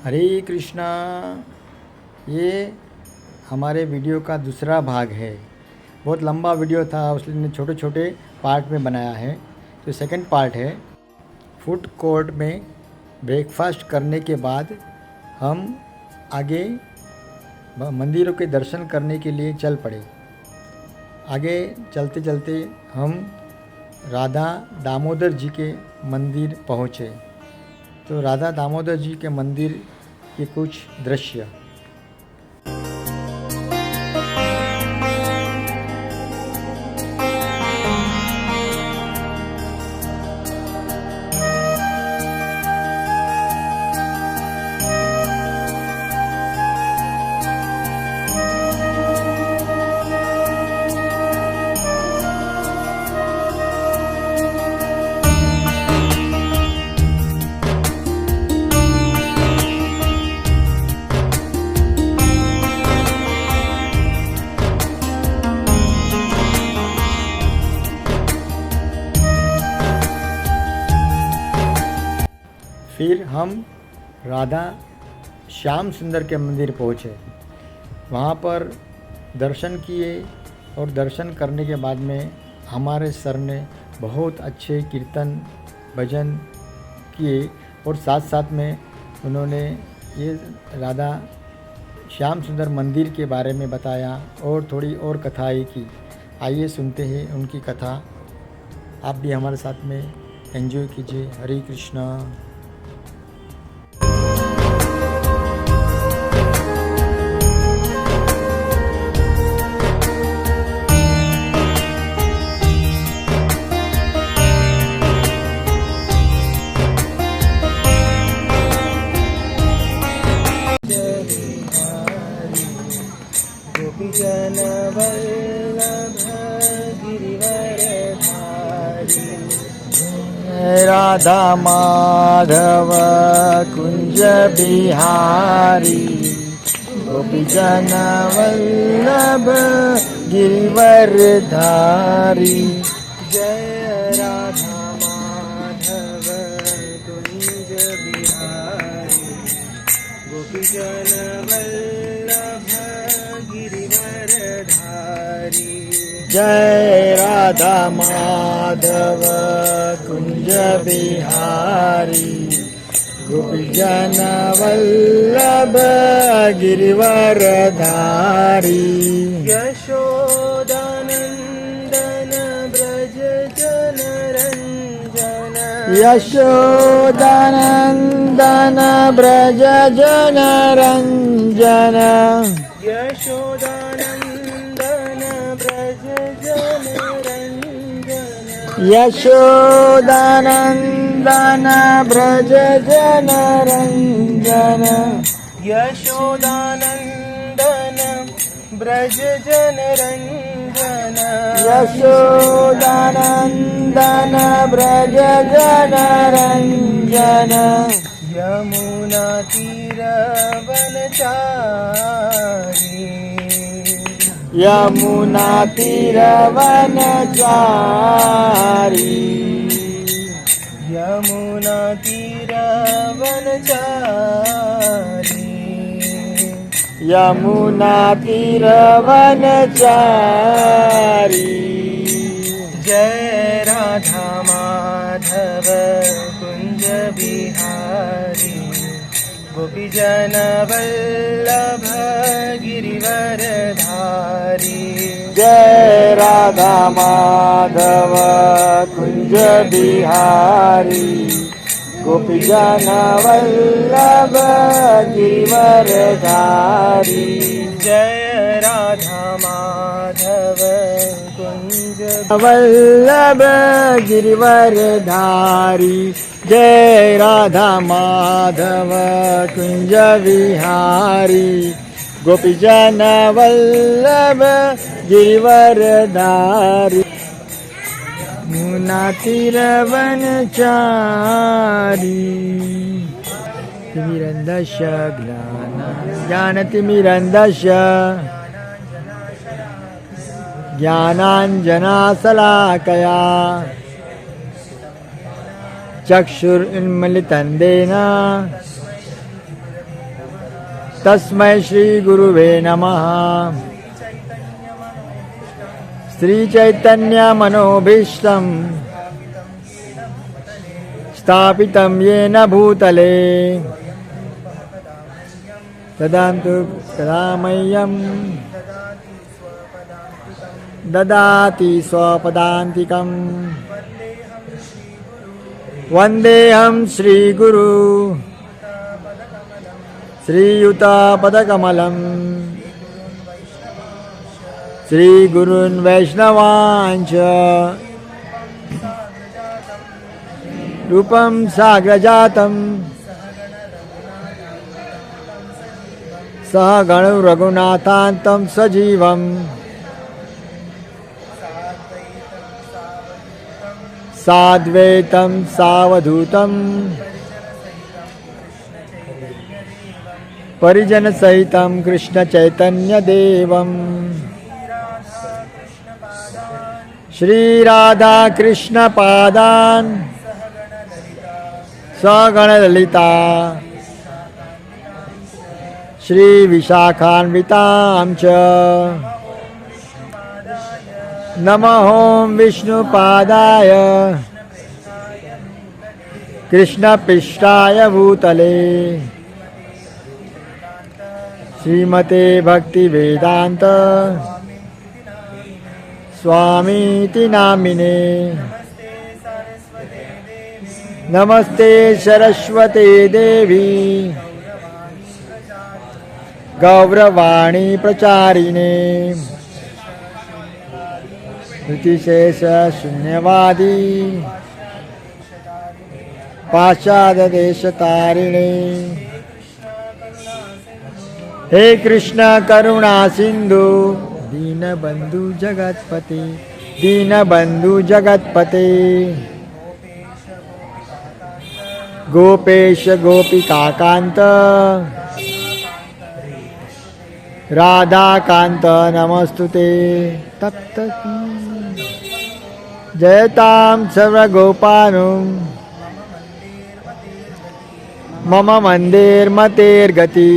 हरे कृष्णा। ये हमारे वीडियो का दूसरा भाग है। बहुत लंबा वीडियो था, उसने छोटे छोटे पार्ट में बनाया है। तो सेकंड पार्ट है। फूड कोर्ट में ब्रेकफास्ट करने के बाद हम आगे मंदिरों के दर्शन करने के लिए चल पड़े। आगे चलते चलते हम राधा दामोदर जी के मंदिर पहुँचे। तो राधा दामोदर जी के मंदिर के कुछ दृश्य। फिर हम राधा श्याम सुंदर के मंदिर पहुँचे। वहाँ पर दर्शन किए और दर्शन करने के बाद में हमारे सर ने बहुत अच्छे कीर्तन भजन किए और साथ साथ में उन्होंने ये राधा श्याम सुंदर मंदिर के बारे में बताया और थोड़ी और कथाएँ की। आइए सुनते हैं उनकी कथा। आप भी हमारे साथ में एंजॉय कीजिए। हरे कृष्णा। राधा माधव कुंज बिहारी गोपीजन वल्लभ गिरिवर धारी। जय राधा माधव कुंज बिहारी गोपीजन वल्लभ गिरिवर धारी। जय राधा माधव कुंज बिहारी गोपीजन वल्लभ गिरिवर धारी। यशोदानंदन ब्रज जन रंजन यशोदानंदन ब्रज जन रंजन। यशोदानंदन ब्रज जन रंजन यशोदानंदन ब्रज जन रंजन। यशोदानंदन ब्रज जन रंजन यशोदानंदन ब्रज जन रंजन। यमुना तीर वनचारी यमुना तीर वनचारी यमुना तीर वनचारी यमुना तीर वनचारी। जय राधा माधव कुंज बिहारी गोपीजन वल्लभ गिरिवर धारी। जय राधा माधव कुंज बिहारी गोपीजन वल्लभ गिरिवर धारी। जय राधा माधव कुंज वल्लभ गिरिवर धारी। जय राधा माधव कुंज बिहारी गोपीजन वल्लभ गिरिवर धारी। यमुना तीर वनचारी तिमिरन्धस्य ज्ञानतिमिरन्धस्य ज्ञानाञ्जनशलाकया चक्षुरुन्मीलितं येन तस्मै श्री गुरुवे नमः। श्री चैतन्य मनोभीष्टं स्थापितं येन भूतले तदान्तु तदामह्यं ददाति स्वपदान्तिकम्। वन्देऽहं श्रीगुरु श्रीयुतापदकमलम् श्रीगुरून् वैष्णवांश्च रूपं साग्रजातं सहगण रघुनाथान्तं सजीवम् साद्वैतं सावधूतं परिजनसहितं कृष्णचैतन्यदेवम् श्रीराधाकृष्णपादान् सगणललिता श्रीविशाखान्वितां च नमः विष्णुपादाय कृष्णपृष्ठाय भूतले श्रीमते भक्तिवेदान्त स्वामीति नामिने। नमस्ते सरस्वते देवी गौरवाणी प्रचारिणे श्रुतिशेष शून्यवादी पाश्चात्यदेशतारिणे। हे कृष्ण करुणा सिंधु दीनबंधु जगतपते दीनबंधु जगतपते गोपेश गोपिकाकांत राधाकांत नमस्तुते। तप्त जयतां सर्वगोपानुं मम मंदेर्मतेर्गति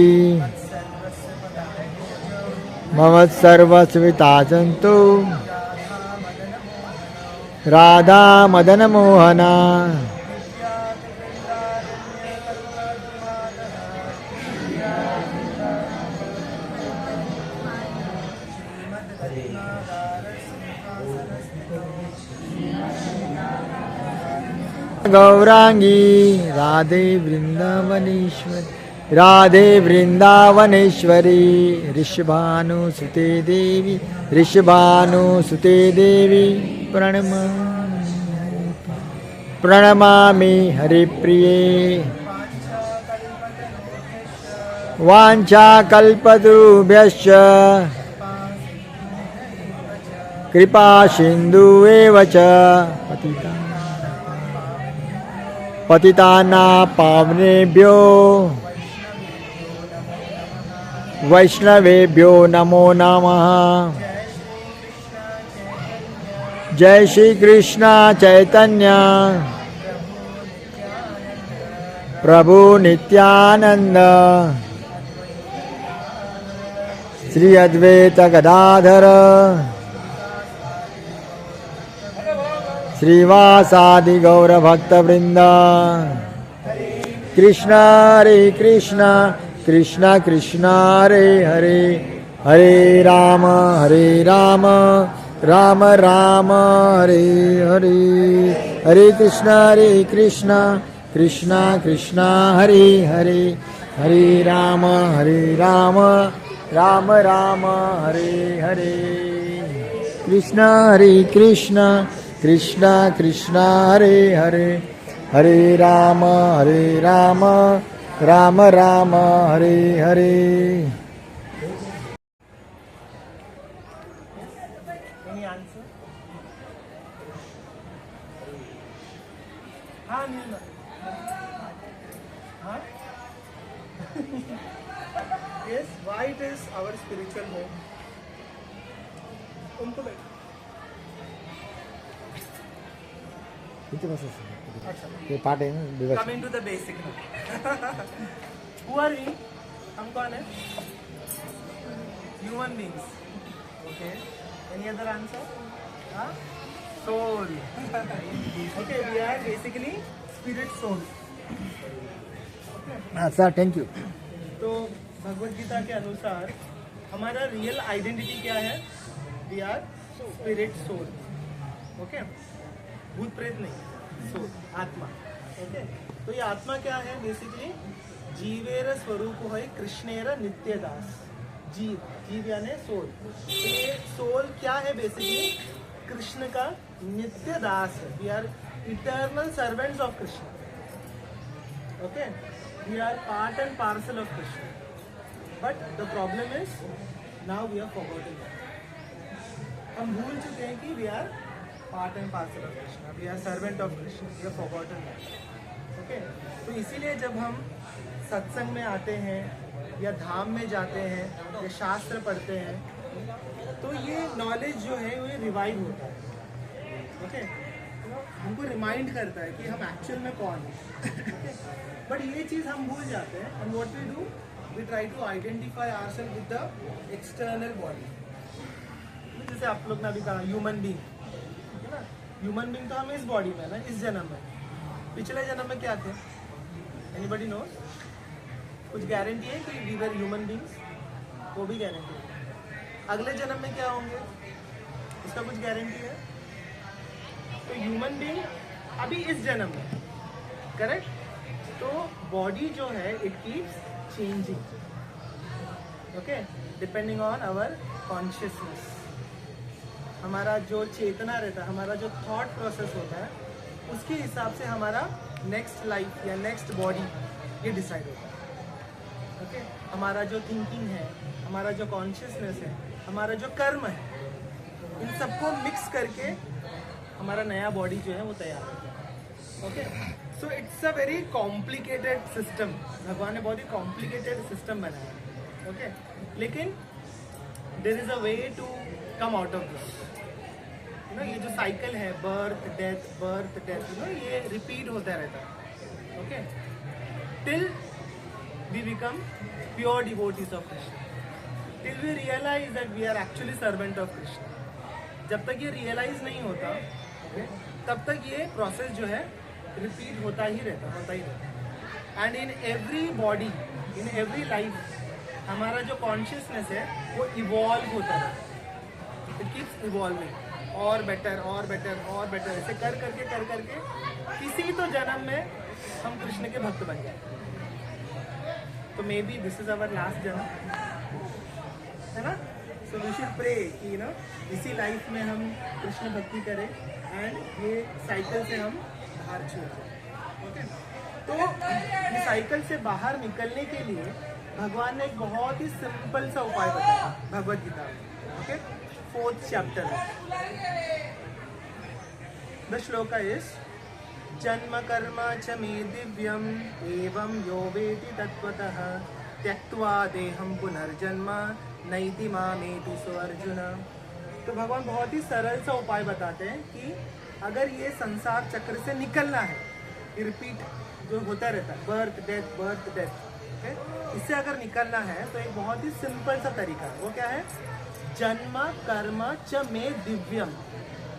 मम सर्वस्विता सन्तु राधा मदन मोहना। गौरांगी राधे वृंदावनेश्वरी राधे वृंदावनेश्वरी ऋषभानुसुते देवी ऋषभानुसुते देवी प्रणमामि हरिप्रिये। वाञ्छाकल्पतरुभ्यश्च कृपा सिन्धुएव च पतितानां पावनेभ्यो वैष्णवेभ्यो नमो नमः। जय श्री कृष्ण चैतन्य प्रभु नित्यानंद श्री अद्वैत गदाधर श्रीवासादि गौर भक्त वृंद। कृष्ण हरे कृष्ण कृष्ण कृष्ण हरे हरे हरे राम राम राम हरे हरे हरे कृष्ण कृष्ण कृष्ण हरे हरे हरे राम राम राम हरे हरे। कृष्ण हरे कृष्ण कृष्ण कृष्ण हरे हरे हरे राम राम हरे हरे। Any answer? हाँ नीला हाँ yes white is our spiritual home उनको ले किती बस अच्छा ते पाठ आहे ना दिवस coming to the basic now who are we हम कौन है? Human beings. Okay, any other answer? हाँ, soul. Okay, we are basically spirit soul. हाँ सर, थैंक यू. तो भगवत गीता के अनुसार हमारा रियल आइडेंटिटी क्या है? We are spirit soul. Okay, भूत प्रेत नहीं, सोल, आत्मा. ओके, तो ये आत्मा क्या है? बेसिकली जीवेर स्वरूप है कृष्णेर नित्यदास. जीव, जीव यानी सोल. ये सोल क्या है? बेसिकली कृष्ण का नित्य दास है. We are eternal servants of Krishna. Okay, we are part and parcel of Krishna. But the problem is now we are forgotten. हम भूल चुके हैं कि we are part and parcel of Krishna. We are servant of Krishna. We are forgotten. Okay, तो इसीलिए जब हम सत्संग में आते हैं या धाम में जाते हैं या शास्त्र पढ़ते हैं तो ये नॉलेज जो है वो रिवाइव होता है. ओके, हमको रिमाइंड करता है कि हम एक्चुअल में कौन हैं. बट ये चीज़ हम भूल जाते हैं. And what we do, we try to identify ourselves with the external body. जैसे आप लोग ने अभी कहा ह्यूमन बीइंग है ना. ह्यूमन बीइंग तो हम इस बॉडी में ना, इस जन्म में. पिछले जन्म में क्या थे? Anybody knows? कुछ गारंटी है कि वी वर ह्यूमन बीइंग्स? वो भी गारंटी है. अगले जन्म में क्या होंगे इसका कुछ गारंटी है? तो ह्यूमन बीइंग अभी इस जन्म में, करेक्ट. तो बॉडी जो है it keeps changing. Okay, depending on our consciousness. हमारा जो चेतना रहता है, हमारा जो थॉट प्रोसेस होता है, उसके हिसाब से हमारा नेक्स्ट लाइफ या नेक्स्ट बॉडी ये डिसाइड होता है. ओके, हमारा जो थिंकिंग है, हमारा जो कॉन्शियसनेस है, हमारा जो कर्म है, इन सबको मिक्स करके हमारा नया बॉडी जो है वो तैयार होता है. Okay, so it's a very complicated system. भगवान ने बहुत ही कॉम्प्लिकेटेड सिस्टम बनाया है. ओके, लेकिन there is a way to come out of this. You know, ये जो साइकिल है, बर्थ डेथ, यू नो, ये रिपीट होता रहता है. Okay, till we become pure devotees of Krishna. Till we realise that we are actually servant of Krishna. जब तक ये रियलाइज नहीं होता, okay, तब तक ये प्रोसेस जो है रिपीट होता ही रहता. And in every body, in every life, हमारा जो कॉन्शियसनेस है वो इवॉल्व होता है. It keeps evolving. और बेटर और बेटर और बेटर, ऐसे कर करके किसी तो जन्म में हम कृष्ण के भक्त बन जाए. तो may be this is our last जन्म, है ना. सो वी शुड प्रे कि यू नो इसी लाइफ में हम कृष्ण भक्ति करें एंड ये साइकिल से हम बाहर छूट जाए. ओके, तो ये साइकिल से बाहर निकलने के लिए भगवान ने एक बहुत ही सिंपल सा उपाय बताया भगवत गीता में. ओके, 4th चैप्टर में. द श्लोका इज जन्म कर्म च मे दिव्यम एवं यो वेति तत्वतः त्यक्त्वा देहं पुनर्जन्म नैति मामेति सो अर्जुन. तो भगवान बहुत ही सरल सा उपाय बताते हैं कि अगर ये संसार चक्र से निकलना है, रिपीट जो होता रहता है, बर्थ डेथ, ओके, इससे अगर निकलना है तो एक बहुत ही सिंपल सा तरीका है. वो क्या है? जन्म कर्म च मे दिव्यम.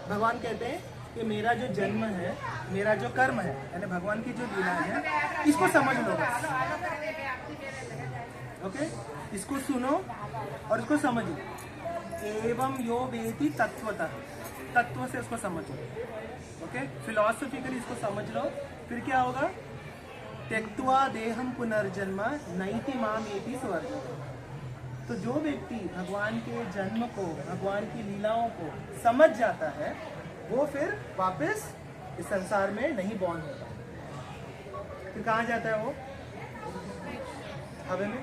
भगवान कहते हैं कि मेरा जो जन्म है, मेरा जो कर्म है, यानी भगवान की जो लीला है, इसको समझ लो. ओके, इसको सुनो और इसको समझो. एवं यो वेति तत्वतः, तत्व से इसको समझो. ओके, फिलॉसफिकली इसको समझ लो. फिर क्या होगा? त्यक्त्वा देहं पुनर्जन्म नैति मामेति सो अर्जुन. तो जो व्यक्ति भगवान के जन्म को, भगवान की लीलाओं को समझ जाता है, वो फिर वापस इस संसार में नहीं बॉर्न होता. फिर कहाँ जाता है वो? हवे में.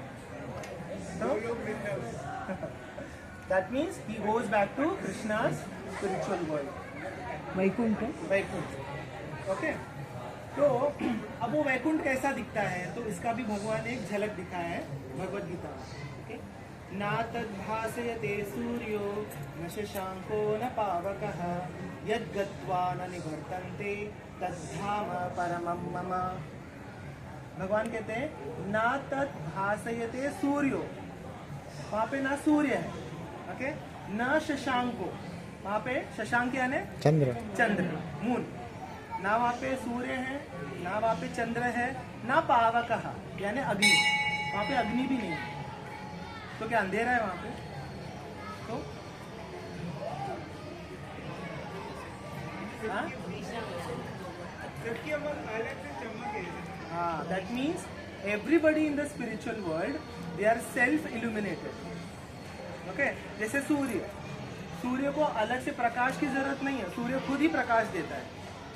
That means he goes back to Krishna's spiritual world, Vaikuntha. Okay, तो अब वो वैकुंठ कैसा दिखता है, तो इसका भी भगवान एक झलक दिखाया है भगवत गीता में. ना तद्भासयते सूर्यो न शशांको न पावकः यद्गत्वा न निवर्तन्ते तद्धाम परमं मम. भगवान कहते हैं ना तत् भासयते सूर्यो, वहां पे ना सूर्य है, ओके, न शशांको, वहां पे शशांक यानी चंद्र, चंद्र, मून, ना वहाँ पे सूर्य है, ना वहाँ पे चंद्र है, ना पावकः यानी अग्नि, वहाँ पे अग्नि भी नहीं है। तो क्या अंधेरा है वहाँ पे? तो हाँ, that means everybody in the spiritual world they are self illuminated, okay. जैसे सूर्य को अलग से प्रकाश की जरूरत नहीं है, सूर्य खुद ही प्रकाश देता है,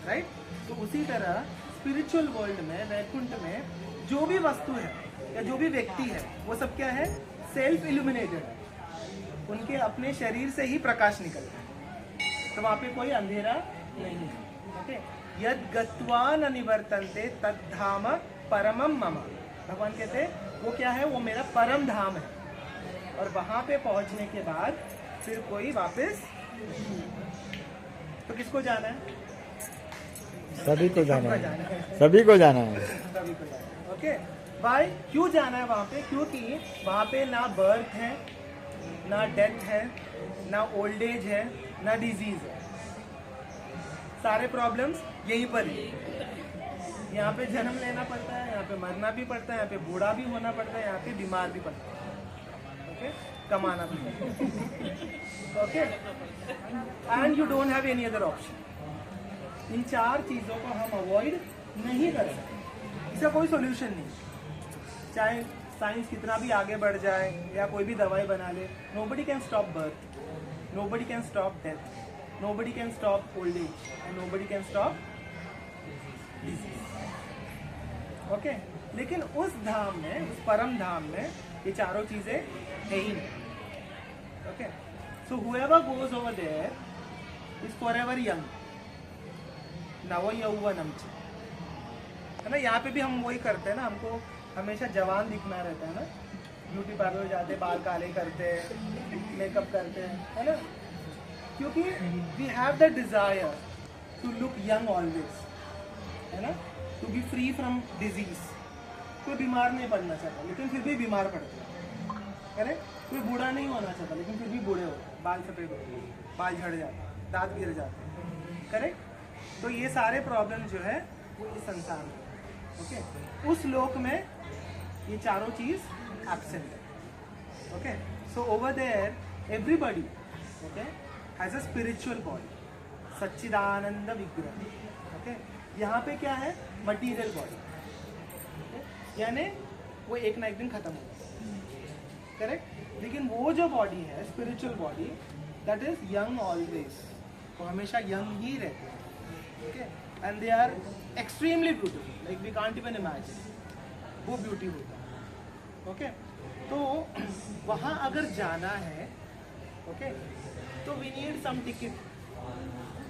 राइट। तो उसी तरह स्पिरिचुअल वर्ल्ड में, वैकुंठ में जो भी वस्तु है या जो भी व्यक्ति है वो सब क्या है? सेल्फ इल्यूमिनेटेड है, उनके अपने शरीर से ही प्रकाश निकलता है, तो वहाँ पे कोई अंधेरा नहीं है, ओके। यद गत्वा न निवर्तन्ते तद्धाम परमम मम, भगवान कहते हैं वो क्या है? वो मेरा परम धाम है, और वहाँ पे पहुँचने के बाद फिर कोई वापस, तो किसको जाना है? सभी को जाना है, है, सभी को जाना है। सभी को जाना है, ओके। भाई क्यों जाना है वहाँ पे? क्योंकि वहाँ पे ना बर्थ है, ना डेथ है, ना ओल्ड एज है, ना डिजीज है, सारे प्रॉब्लम्स यहीं पर है। यहाँ पे जन्म लेना पड़ता है, यहाँ पे मरना भी पड़ता है, यहाँ पे बूढ़ा भी होना पड़ता है, यहाँ पे बीमार भी पड़ता है, ओके, कमाना भी पड़ता है, okay. And you don't have any other option. इन चार चीज़ों को हम अवॉइड नहीं कर सकते, इसका कोई सोल्यूशन नहीं। चाहे साइंस कितना भी आगे बढ़ जाए या कोई भी दवाई बना ले, nobody can stop birth, nobody can stop death, nobody can stop old age, and nobody can stop disease, okay. लेकिन उस धाम में, उस परम धाम में ये चारों चीज़ें है ही नहीं, okay. So whoever goes over there is forever young, नव यौवनम च, है ना। यहाँ पे भी हम वही करते हैं ना, हमको हमेशा जवान दिखना रहता है ना, ब्यूटी पार्लर जाते, बाल काले करते हैं, मेकअप करते हैं, है ना, क्योंकि we have the desire to look young always, है ना, to be free from disease. कोई बीमार नहीं पड़ना चाहता लेकिन फिर भी बीमार पड़ता है, करेक्ट। कोई बूढ़ा नहीं होना चाहता लेकिन फिर भी बूढ़े होते, बाल सफेद होते, बाल झड़ जाते, दांत गिर जाते, करेक्ट। तो ये सारे प्रॉब्लम जो है वो इस संसार में, ओके। उस लोक में ये चारों चीज एब्सेंट है, okay. So over there everybody, okay, has a spiritual body, सच्चिदानंद विग्रह, ओके। यहाँ पे क्या है? मटीरियल बॉडी, यानी वो एक ना एक दिन खत्म होगा, करेक्ट। लेकिन वो जो बॉडी है, spiritual body, that is young always, वो हमेशा यंग ही रहते हैं, okay, and they are extremely beautiful, like we can't even imagine, वो ब्यूटी होता है, ओके। तो वहाँ अगर जाना है, ओके, तो we need some ticket,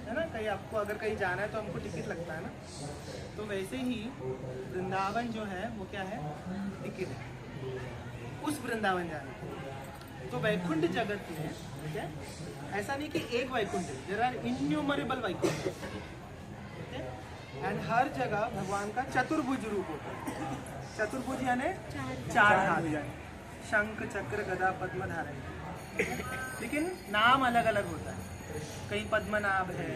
है ना। कहीं आपको अगर कहीं जाना है तो हमको टिकट लगता है ना, तो वैसे ही वृंदावन जो है वो क्या है? टिकट है उस वृंदावन जाने की। तो वैकुंठ जगत में, ठीक है, ऐसा नहीं कि एक वैकुंठ है, there are innumerable Vaikuntha, and हर जगह भगवान का चतुर्भुज रूप होता है। चतुर्भुज यानी चार हाथ, शंख चक्र गदा पद्म धारण, लेकिन नाम अलग अलग होता है। कहीं पद्मनाभ है,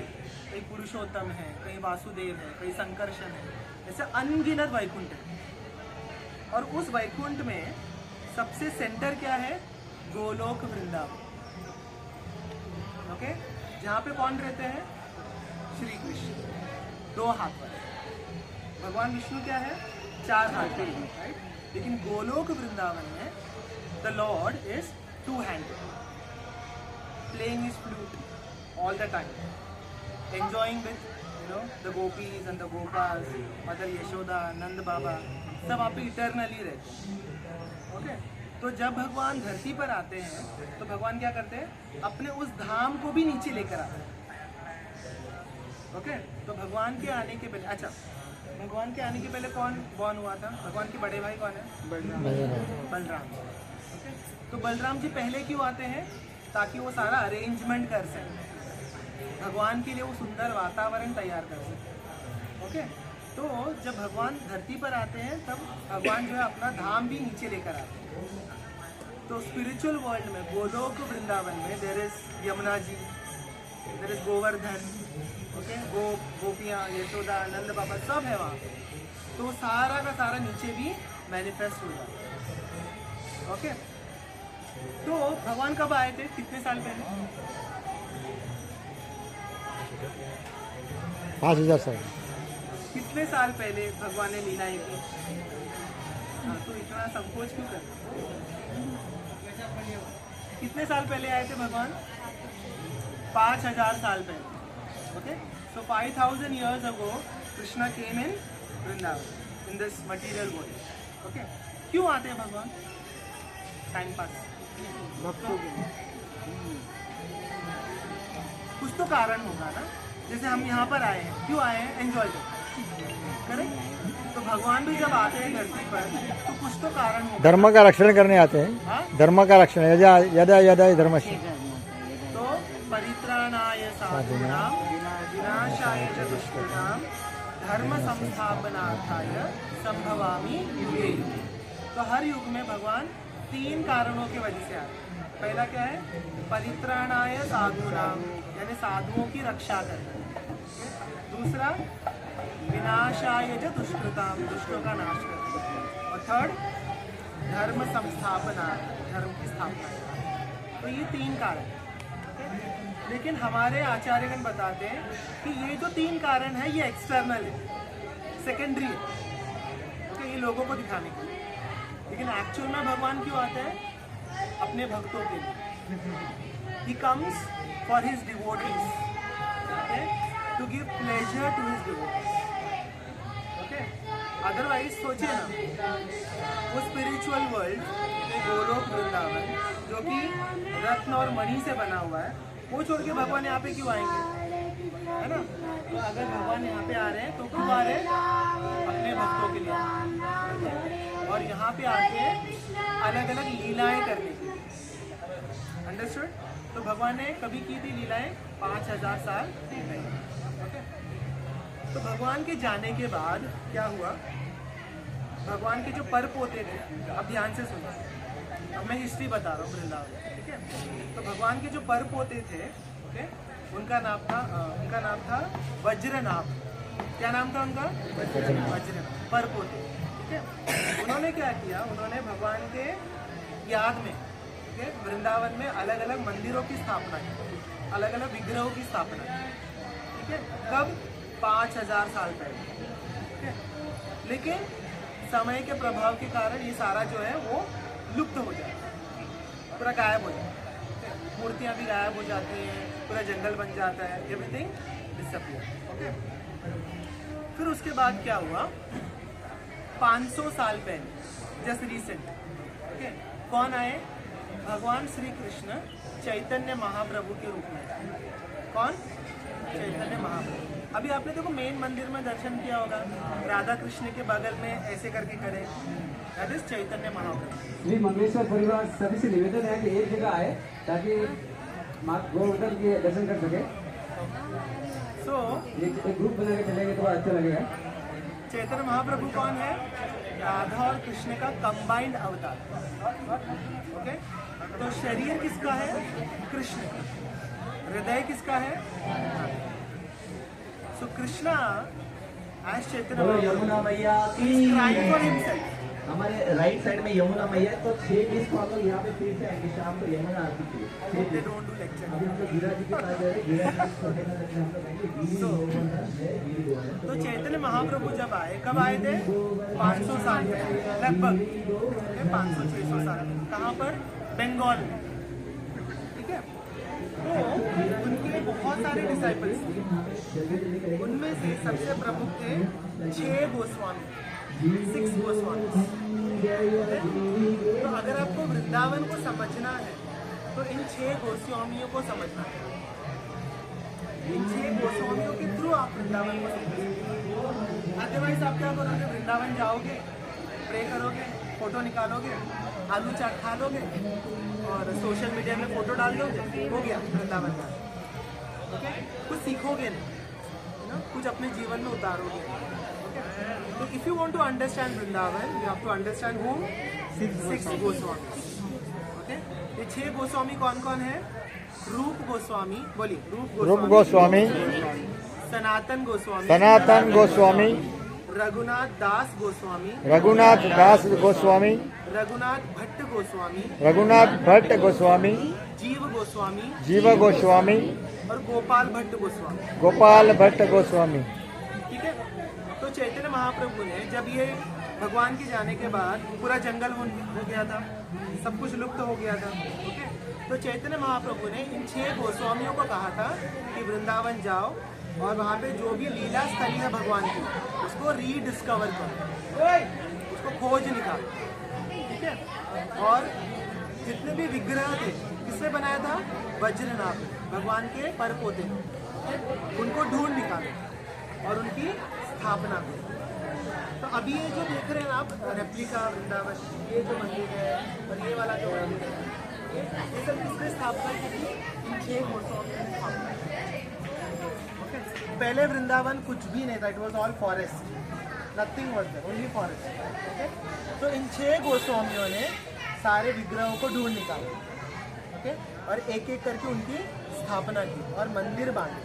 कहीं पुरुषोत्तम है, कहीं वासुदेव है, कहीं संकर्षण है, ऐसे अनगिनत वैकुंठ है। और उस वैकुंठ में सबसे सेंटर क्या है? गोलोक वृंदावन, ओके, जहाँ पे कौन रहते हैं? श्री कृष्ण, दो हाथ वाले। भगवान विष्णु क्या है? चार हाथ के, राइट। लेकिन गोलोक वृंदावन में the Lord is two handed, playing his flute all the time, enjoying with the gopis and the gopas, Mother Yashoda, Nand Baba, सब आप इटर्नली रहते हैं, ओके। तो जब भगवान धरती पर आते हैं तो भगवान क्या करते हैं? अपने उस धाम को भी नीचे लेकर आते हैं, ओके। तो भगवान के आने के पहले, अच्छा, भगवान के आने के पहले कौन बॉर्न हुआ था? भगवान के बड़े भाई कौन है? बलराम, ओके। तो बलराम जी पहले क्यों आते हैं? ताकि वो सारा अरेंजमेंट कर सकें, भगवान के लिए वो सुंदर वातावरण तैयार कर सके, ओके। तो जब भगवान धरती पर आते हैं तब भगवान जो है अपना धाम भी नीचे लेकर आते हैं। तो स्पिरिचुअल वर्ल्ड में गोलोक वृंदावन में there is Yamuna ji, there is Govardhan, okay, गोपियाँ, यशोदा, नंद बाबा सब है वहाँ पे। तो सारा का सारा नीचे भी मैनिफेस्ट हो जाता है। ओके, तो भगवान कब आए थे, कितने साल पहले? 5000 साल। कितने साल पहले भगवान ने लीलाएं की? हाँ, तो इतना संकोच क्यों कर? कितने साल पहले आए थे भगवान? 5000 साल पहले। Okay, so 5000 years ago Krishna came in Vrindavan in this material world. Okay, क्यों आते हैं भगवान? टाइम पास, भक्तों के लिए। कुछ तो कारण होगा ना, जैसे हम यहाँ पर आए हैं, क्यों आए हैं? एंजॉय करें। तो भगवान भी जब आते हैं धरती पर तो कुछ तो कारण होगा। धर्म का रक्षण करने आते हैं। हाँ? धर्म का रक्षण, यदा यदा यदा धर्मस्य। तो परित्राणाय साधूनां विनाशाय च दुष्कृतां धर्म संस्थापनार्थाय संभवामि युगे युगे। तो हर युग में भगवान 3 कारणों की वजह से आते हैं। पहला क्या है? परित्राणाय साधूनां, यानी साधुओं की रक्षा करना। दूसरा, विनाशाय च दुष्कृतां, दुष्टों का नाश करना। और थर्ड, धर्म संस्थापना, धर्म की स्थापना। तो ये 3 कारण। लेकिन हमारे आचार्यगण बताते हैं कि ये जो 3 कारण है ये एक्सटर्नल है, सेकेंडरी है, तो ये लोगों को दिखाने के लिए। लेकिन एक्चुअल में भगवान क्यों आते हैं? अपने भक्तों के लिए। He comes for his devotees, okay? To give pleasure to his devotees. Okay? Otherwise सोचिए ना, वो स्पिरिचुअल वर्ल्ड गोलोक वृंदावन जो कि रत्न और मणि से बना हुआ है, वो छोड़ के भगवान यहाँ पे क्यों आएंगे? है ना? तो अगर भगवान यहाँ पे आ रहे हैं तो क्यों आ रहे हैं? अपने भक्तों के लिए। और यहाँ पे आके अलग अलग लीलाएं करने के लिए। अंडरस्टूड? तो भगवान ने कभी की थी लीलाएं? 5000 साल पहले। ओके, तो भगवान के जाने के बाद क्या हुआ? भगवान के जो पर पोते थे, अब ध्यान से सुनो, अब मैं हिस्ट्री बता रहा हूँ वृंदावन, ठीक है? तो भगवान के जो पर पोते थे, ओके, उनका नाम था वज्रनाभ। क्या नाम था उनका? वज्रनाभ, पर पोते, ठीक है? उन्होंने क्या किया? उन्होंने भगवान के याद में वृंदावन में अलग अलग मंदिरों की स्थापना की, अलग अलग विग्रहों की स्थापना की, ठीक है? कब? 5000 साल पहले, ठीक है? लेकिन समय के प्रभाव के कारण ये सारा जो है वो लुप्त हो जाता है, पूरा गायब हो जाता है। मूर्तियाँ भी गायब हो जाती हैं, पूरा जंगल बन जाता है, एवरीथिंग डिसअपियर। ओके, फिर उसके बाद क्या हुआ? 500 साल पहले, जस्ट रिसेंट, ओके, कौन आए? भगवान श्री कृष्ण चैतन्य महाप्रभु के रूप में। कौन? चैतन्य महाप्रभु। अभी आपने देखो मेन मंदिर में दर्शन किया होगा, राधा कृष्ण के बगल में ऐसे करके खड़े, दैट इज चैतन्य महाप्रभु। श्री मंगलेश्वर परिवार सभी से निवेदन है कि एक जगह आए ताकि माँ गोवर्धन के दर्शन कर सके। सो एक ग्रुप बना के चलेंगे तो अच्छा लगेगा। चैतन्य महाप्रभु कौन है? राधा और कृष्ण का कंबाइंड अवतार। ओके, तो शरीर किसका है? कृष्ण का। हृदय किसका है? सो कृष्णा एज चैतन्य यमुना मैया की फॉर हिमसेल्फ। हमारे राइट साइड में यमुना मैया, तो 6 मिस हम लोग यहाँ पे फिर से आएंगे शाम को यमुना आरती के लिए। They don't do lecture. अभी हम लोग गिरा जी के पास जा रहे हैं, गिरा जी को छोटे में हम लोग आएंगे, गिरी गोवर्धन है, गिरी गोवर्धन। तो चैतन्य महाप्रभु जब आए, कब आए थे? 500 साल पहले, लगभग 500-600 साल पहले। कहाँ पर? बंगाल में, ठीक है? तो उनके बहुत सारे डिसाइपल्स थे, उनमें से सबसे प्रमुख थे 6 गोस्वामी, 6 गोस्वामी। तो अगर आपको वृंदावन को समझना है तो इन 6 गोस्वामियों को समझना है। इन 6 गोस्वामियों के थ्रू आप वृंदावन को समझेंगे। अदरवाइज आप क्या करोगे? वृंदावन जाओगे, प्रे करोगे, फोटो निकालोगे, आलू चाट खा लोगे और सोशल मीडिया में फोटो डाल दोगे, हो गया वृंदावन का। ओके, कुछ सीखोगे नहीं, कुछ अपने जीवन में उतारोगे। Okay, So if you want to understand Vrindavan, you have to understand whom? Six Goswami. Okay? ये 6 गोस्वामी कौन कौन है? रूप गोस्वामी, बोलिए रूप गोस्वामी, सनातन गोस्वामी, सनातन गोस्वामी, रघुनाथ दास गोस्वामी, रघुनाथ दास गोस्वामी, रघुनाथ भट्ट गोस्वामी, रघुनाथ भट्ट गोस्वामी, जीव गोस्वामी, जीव गोस्वामी और गोपाल भट्ट गोस्वामी। गोपाल भट्ट गोस्वामी। ठीक है। तो चैतन्य महाप्रभु ने जब ये भगवान के जाने के बाद पूरा जंगल हो गया था, सब कुछ लुप्त हो गया था। ओके। तो चैतन्य महाप्रभु ने इन 6 गोस्वामियों को कहा था कि वृंदावन जाओ और वहाँ पे जो भी लीला स्थली है भगवान की उसको रीडिस्कवर करो, उसको खोज निकालो। ठीक है। और जितने भी विग्रह थे किसने बनाया था? वज्रनाभ, भगवान के परपोते, उनको ढूंढ निकालो और उनकी स्थापना करो। तो अभी ये जो देख रहे हैं आप रेप्लिका वृंदावन, ये जो मंदिर है और ये वाला जो मंदिर है, ये सब किसने स्थापना की थी? इन 6 गोस्वामियों ने स्थापना की। ओके। पहले वृंदावन कुछ भी नहीं था, it was all forest, nothing was there, only forest. Okay. तो इन 6 गोस्वामियों ने सारे विग्रहों को ढूंढ निकाला। ओके। और एक एक करके उनकी स्थापना की और मंदिर बांधे।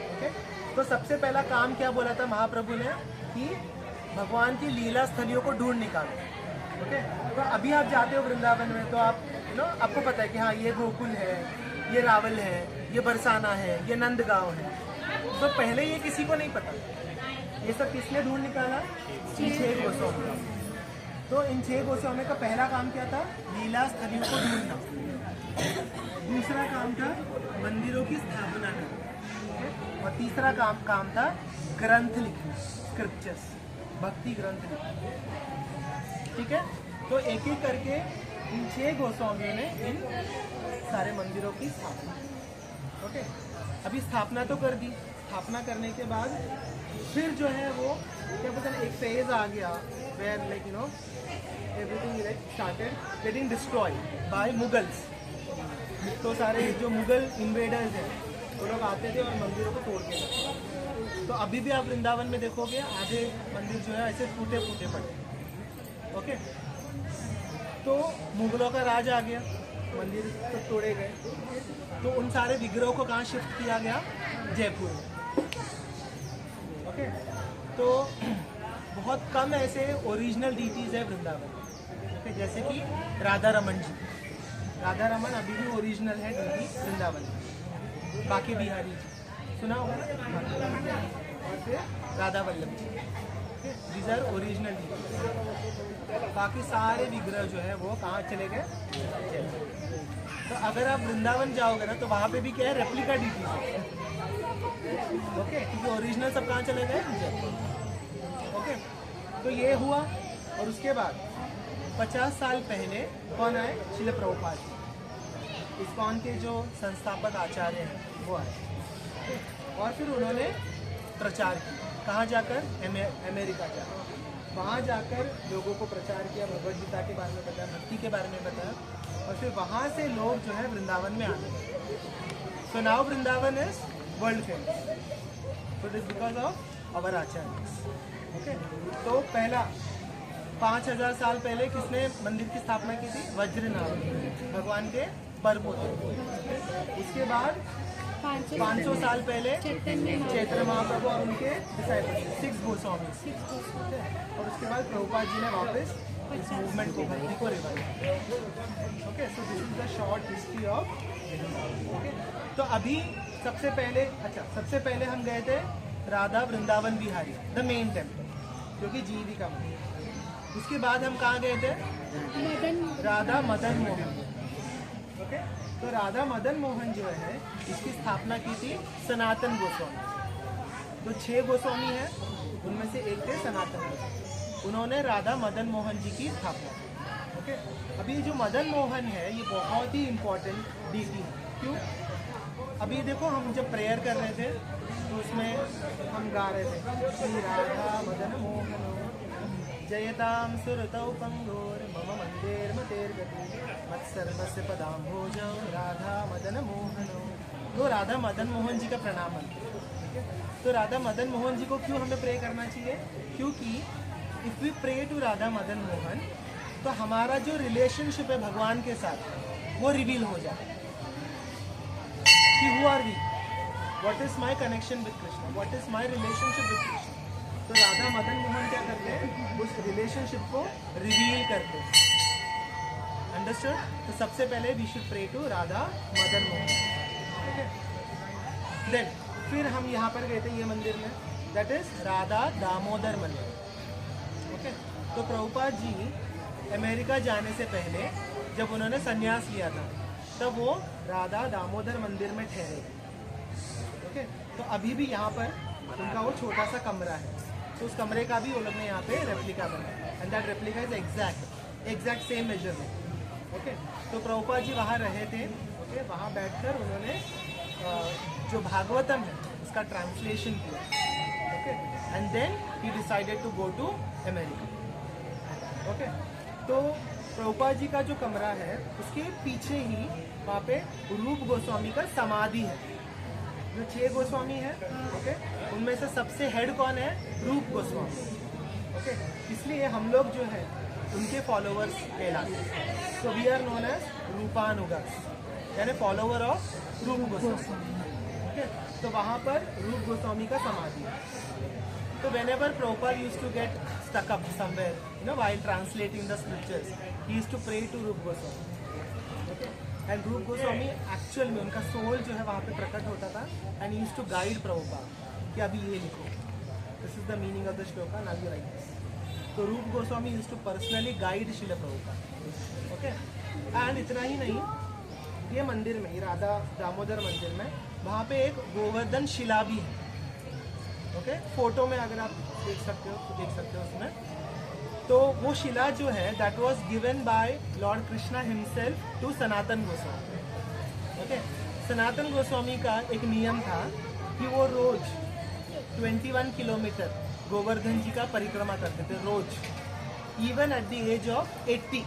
ओके। तो सबसे पहला काम क्या बोला था महाप्रभु ने कि भगवान की लीला स्थलियों को ढूंढ निकालो। ओके। तो अभी आप जाते हो वृंदावन में तो आप आपको पता है कि हाँ ये गोकुल है, ये रावल है, ये बरसाना है, ये नंदगांव है। तो पहले ये किसी को नहीं पता, ये सब किसने ढूंढ निकाला? 6 गोस्वामी। तो इन 6 गोस्वामी का पहला काम क्या था? लीला स्थलियों को ढूंढना। दूसरा काम था मंदिरों की स्थापना करना। और तीसरा काम था ग्रंथ लिखना, स्क्रिप्चर्स, भक्ति ग्रंथ लिखना। ठीक है। तो एक एक करके इन 6 गोस्वामियों ने इन सारे मंदिरों की स्थापना। ओके। अभी स्थापना तो कर दी, स्थापना करने के बाद फिर जो है वो क्या पता नहीं एक फेज आ गया where like everything like started getting destroyed by Mughals. तो सारे जो मुगल इन्वेडर्स हैं वो लोग आते थे और मंदिरों को तोड़ के लाते। तो अभी भी आप वृंदावन में देखोगे आधे मंदिर जो है ऐसे टूटे फूटे पड़े। ओके। तो मुगलों का राज आ गया, मंदिर तो तोड़े गए, तो उन सारे विग्रहों को कहाँ शिफ्ट किया गया? जयपुर में। ओके। तो बहुत कम ऐसे ओरिजिनल डीटीज है वृंदावन। ओके। जैसे कि राधा रमन जी, राधा रमन अभी भी ओरिजिनल है डीटी वृंदावन में। बाकी बिहारी जी सुना होगा ना, और फिर राधा वल्लभ जी, दीज आर ओरिजिनल डीटी। बाकी सारे विग्रह जो है वो कहाँ चले गए? तो अगर आप वृंदावन जाओगे ना तो वहाँ पे भी क्या है? रेप्लिका डीटी है। ओके। क्योंकि ओरिजिनल सब कहाँ चले गए? ओके। तो ये हुआ। और उसके बाद 50 साल पहले कौन आए? श्रील प्रभुपाद जी, इस्कॉन के जो संस्थापक आचार्य हैं वो आए। और फिर उन्होंने प्रचार किया, कहाँ जाकर? अमेरिका जाकर। वहाँ जाकर लोगों को प्रचार किया, भगवद गीता के बारे में बताया, भक्ति के बारे में बताया। और फिर वहाँ से लोग जो है वृंदावन में आने लगे। So now Vrindavan is world famous, so it is because of our acharya. Okay. तो पहला 5000 साल पहले किसने मंदिर की स्थापना की थी? वज्रनाभ, भगवान के परपोते। उसके बाद 500 साल पहले चैतन्य महाप्रभु और उनके डिसाइपल 6 गोस्वामी। और उसके बाद प्रभुपाद जी ने वापस इस मूवमेंट को, भक्ति को रिवाइव किया। Okay. So this is the short history of. Okay. तो अभी सबसे पहले हम गए थे Radha Vrindavan Bihari, the main temple, जो कि जीवी का मंदिर। उसके बाद हम कहाँ गए थे? राधा मदन मोहन। ओके। तो राधा मदन मोहन जो है इसकी स्थापना की थी सनातन गोस्वामी। तो 6 गोस्वामी हैं, उनमें से एक थे सनातन गोस्वामी। उन्होंने राधा मदन मोहन जी की स्थापना की। ओके। अभी जो मदन मोहन है ये बहुत ही इम्पोर्टेंट डीटी है। क्यों? अभी देखो हम जब प्रेयर कर रहे थे तो उसमें हम गा रहे थे श्री राधा मदन मोहन जयताम सुरतौ पंगोर मम मंदिर मतेर गति मत्सर्वस्य पदाम्भोजौ राधा मदन मोहनो। तो राधा मदन मोहन जी का प्रणाम मंत्र। तो राधा मदन मोहन जी को क्यों हमें प्रे करना चाहिए? क्योंकि if we pray to Radha Madan Mohan, तो हमारा जो रिलेशनशिप है भगवान के साथ वो रिवील हो जाए कि who are we, what is my connection with Krishna, what is my relationship with Krishna. तो राधा मदन मोहन क्या करते हैं, उस रिलेशनशिप को रिवील करते हैं। अंडरस्टूड? तो सबसे पहले we should pray to Radha Madan Mohan. Okay, then फिर हम यहाँ पर गए थे ये मंदिर में, दैट इज राधा दामोदर मंदिर। ओके, तो प्रभुपाद जी अमेरिका जाने से पहले जब उन्होंने संन्यास लिया था तब वो राधा दामोदर मंदिर में ठहरे। ओके, तो अभी भी यहाँ पर उनका वो छोटा सा कमरा है, तो उस कमरे का भी वो लोग ने यहाँ पे रेप्लिका बनाया, and that replica is exact same measurement. Okay, तो प्रभुपाद जी वहाँ रहे थे। ओके, वहाँ बैठकर उन्होंने जो भागवतम है उसका ट्रांसलेशन किया। Okay, and then he decided to go to America. Okay, तो प्रभुपाद जी का जो कमरा है उसके पीछे ही वहाँ पे रूप गोस्वामी का समाधि है, जो 6 गोस्वामी है। ओके, उनमें से सबसे हेड कौन है, रूप गोस्वामी। ओके, इसलिए हम लोग जो है उनके फॉलोअर्स कहलाते हैं। So we are known as रूपानुगस, यानी फॉलोवर ऑफ रूप गोस्वामी। ओके, तो वहाँ पर रूप गोस्वामी का समाधि है। तो whenever Prabhupada used to get stuck up somewhere, while translating the scriptures, he used to pray to Rup Goswami. Okay? And Rup Goswami actual में उनका सोल जो है वहाँ पे प्रकट होता था, and he used to guide Prabhupada कि अभी ये लिखो, this is the meaning of the shloka, now you write this. तो रूप Goswami used to personally guide Srila Prabhupada. Okay, and इतना ही नहीं, ये मंदिर में, ये राधा दामोदर मंदिर में, वहाँ पे एक गोवर्धन शिला भी है। ओके, फोटो में अगर आप देख सकते हो तो देख सकते हो उसमें। तो वो शिला जो है that was given by lord Krishna himself to Sanatan Goswami. Okay, Sanatan Goswami का एक नियम था कि वो रोज 21 किलोमीटर गोवर्धन जी का परिक्रमा करते थे रोज, even at the age of 80।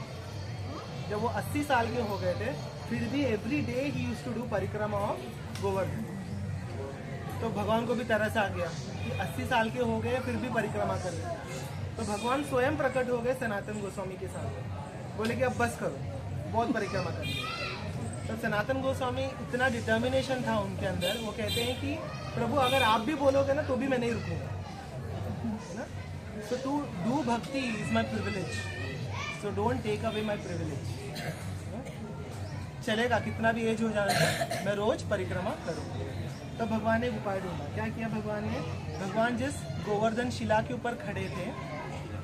जब वो 80 साल के हो गए थे फिर भी every day he used to do parikrama of Govardhan. तो भगवान को भी तरस आ गया कि 80 साल के हो गए फिर भी परिक्रमा कर रहे। तो भगवान स्वयं प्रकट हो गए सनातन गोस्वामी के साथ, बोले कि अब बस करो, बहुत परिक्रमा कर ली। तो सनातन गोस्वामी इतना डिटर्मिनेशन था उनके अंदर, वो कहते हैं कि प्रभु अगर आप भी बोलोगे ना तो भी मैं नहीं रुकूंगा, है ना। So to do bhakti is my privilege, so don't take away my privilege. चलेगा कितना भी एज हो जाए मैं रोज परिक्रमा करूँगा। तो भगवान ने उपाय ढूंढा, क्या किया भगवान ने, भगवान जिस गोवर्धन शिला के ऊपर खड़े थे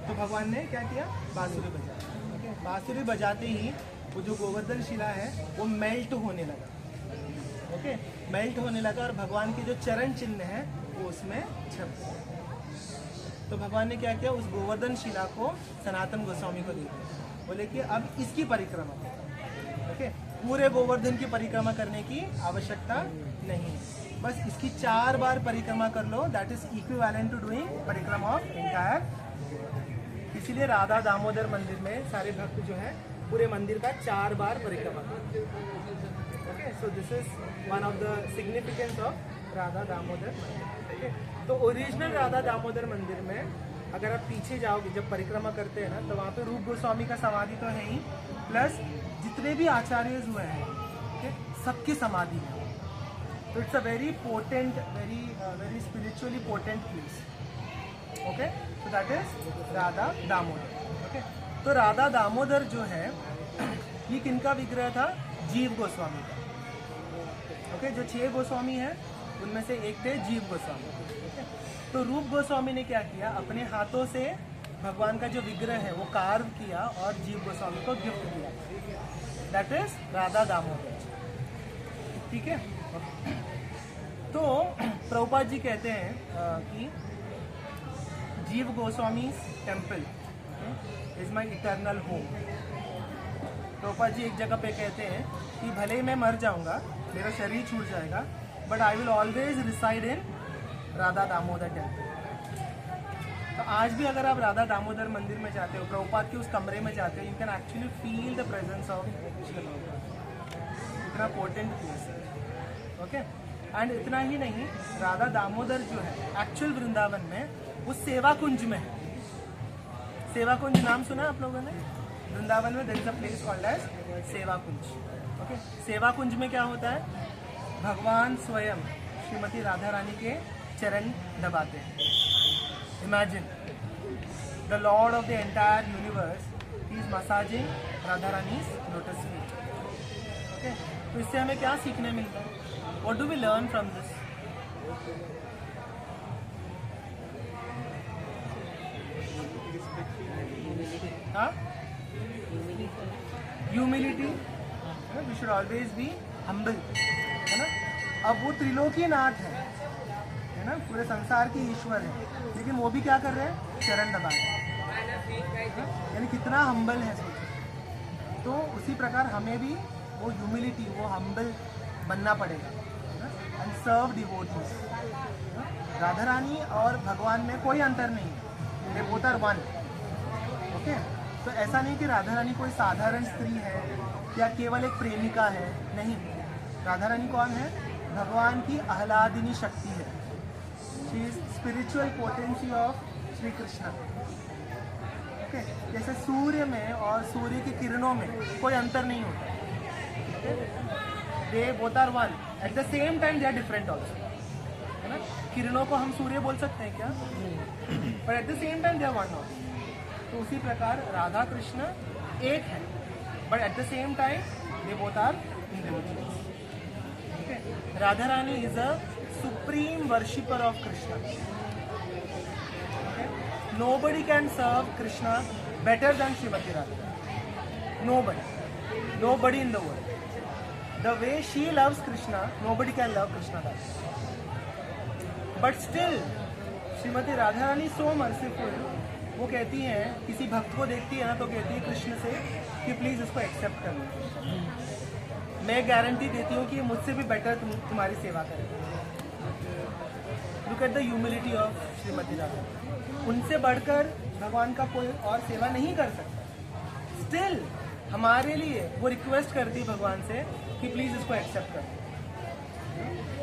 तो भगवान ने क्या किया, बांसुरी बजाई। ओके, बांसुरी बजाते ही वो जो गोवर्धन शिला है वो मेल्ट होने लगा। ओके, मेल्ट होने लगा और भगवान के जो चरण चिन्ह है वो उसमें छप गए। तो भगवान ने क्या किया, उस गोवर्धन शिला को सनातन गोस्वामी को दे दिया, बोले कि अब इसकी परिक्रमा करो। ओके, पूरे गोवर्धन की परिक्रमा करने की आवश्यकता नहीं, बस इसकी 4 बार परिक्रमा कर लो, that is equivalent to doing परिक्रमा ऑफ एंटायर। इसीलिए राधा दामोदर मंदिर में सारे भक्त जो है पूरे मंदिर का 4 बार परिक्रमा करते हैं। Okay, so this is one of the significance of Radha Damodar मंदिर। ओके, तो ओरिजिनल राधा दामोदर मंदिर में अगर आप पीछे जाओगे जब परिक्रमा करते हैं ना, तो वहाँ पे रूप गोस्वामी का समाधि तो है ही, प्लस जितने भी आचार्य हुए हैं, ओके, सबकी समाधि है। तो it's a very potent, very spiritually potent place. Okay, so that is Radha Damodar. Okay, तो राधा दामोदर जो है ये किनका विग्रह था, जीव गोस्वामी का। ओके, जो 6 गोस्वामी हैं उनमें से एक थे जीव गोस्वामी। ओके, तो रूप गोस्वामी ने क्या किया, अपने हाथों से भगवान का जो विग्रह है वो कार्व किया और जीव गोस्वामी को गिफ्ट दिया, दैट इज राधा दामोदर। ठीक है, तो प्रभुपाद जी कहते हैं कि Jiva Goswami temple is my eternal home. Prabhupada ji एक जगह पे कहते हैं कि भले ही मैं मर जाऊंगा, मेरा शरीर छूट जाएगा, but I will always reside in Radha Damodar temple. तो आज भी अगर आप राधा दामोदर मंदिर में जाते हो, प्रभुपाद के उस कमरे में जाते हो, you can actually feel the presence of Shri Prabhupada. इतना पोटेंट प्लेस है। ओके, एंड इतना ही नहीं, राधा दामोदर जो है एक्चुअल वृंदावन में उस सेवा कुंज में है। सेवा कुंज नाम सुना आप लोगों ने? वृंदावन में there is a place called as Seva Kunj. Okay, सेवा कुंज में क्या होता है? भगवान स्वयं श्रीमती राधा रानी के चरण दबाते हैं। Imagine the lord of the entire universe he is massaging Radha Rani's lotus feet. Okay, तो इससे हमें क्या सीखने मिलता है? What do we learn from this? हाँ, humility. We should always be humble, है ना। अब वो त्रिलोकीनाथ है ना, पूरे संसार के ईश्वर है, लेकिन वो भी क्या कर रहे हैं? चरण दबा रहे हैं, यानी कितना हम्बल है सोचो। तो उसी प्रकार हमें भी वो ह्यूमिलिटी, वो हम्बल बनना पड़ेगा and serve devotees. Radha Rani और भगवान में कोई अंतर नहीं है, they both are one. Okay, तो ऐसा नहीं कि राधा रानी कोई साधारण स्त्री है या केवल एक प्रेमिका है, नहीं। राधा रानी कौन है? भगवान की आह्लादिनी शक्ति है। She is spiritual potency of Shri Krishna. Okay, जैसे सूर्य में और सूर्य की किरणों में कोई अंतर नहीं होता, they both are one, at the same time they are different also, है ना। किरणों को हम सूर्य बोल सकते हैं क्या? पर at the same time they are one also. तो उसी प्रकार राधा कृष्ण एक है, but at the same time they both are individuals. Okay, Radha Rani is a supreme worshipper of Krishna. Okay, nobody can serve Krishna better than Shrimati Radha. Nobody in the world. The way she loves Krishna, nobody can love Krishna that. But still Shrimati Radha Rani so merciful, वो कहती हैं, किसी भक्त को देखती है ना तो कहती है कृष्ण से कि प्लीज़ इसको एक्सेप्ट कर लो, मैं गारंटी देती हूँ कि ये मुझसे भी बेटर तुम्हारी सेवा करेगा। Look at the humility of Shrimati Radha. उनसे बढ़कर भगवान का कोई और सेवा नहीं कर सकता। स्टिल हमारे लिए वो रिक्वेस्ट करती भगवान से कि प्लीज़ इसको एक्सेप्ट कर।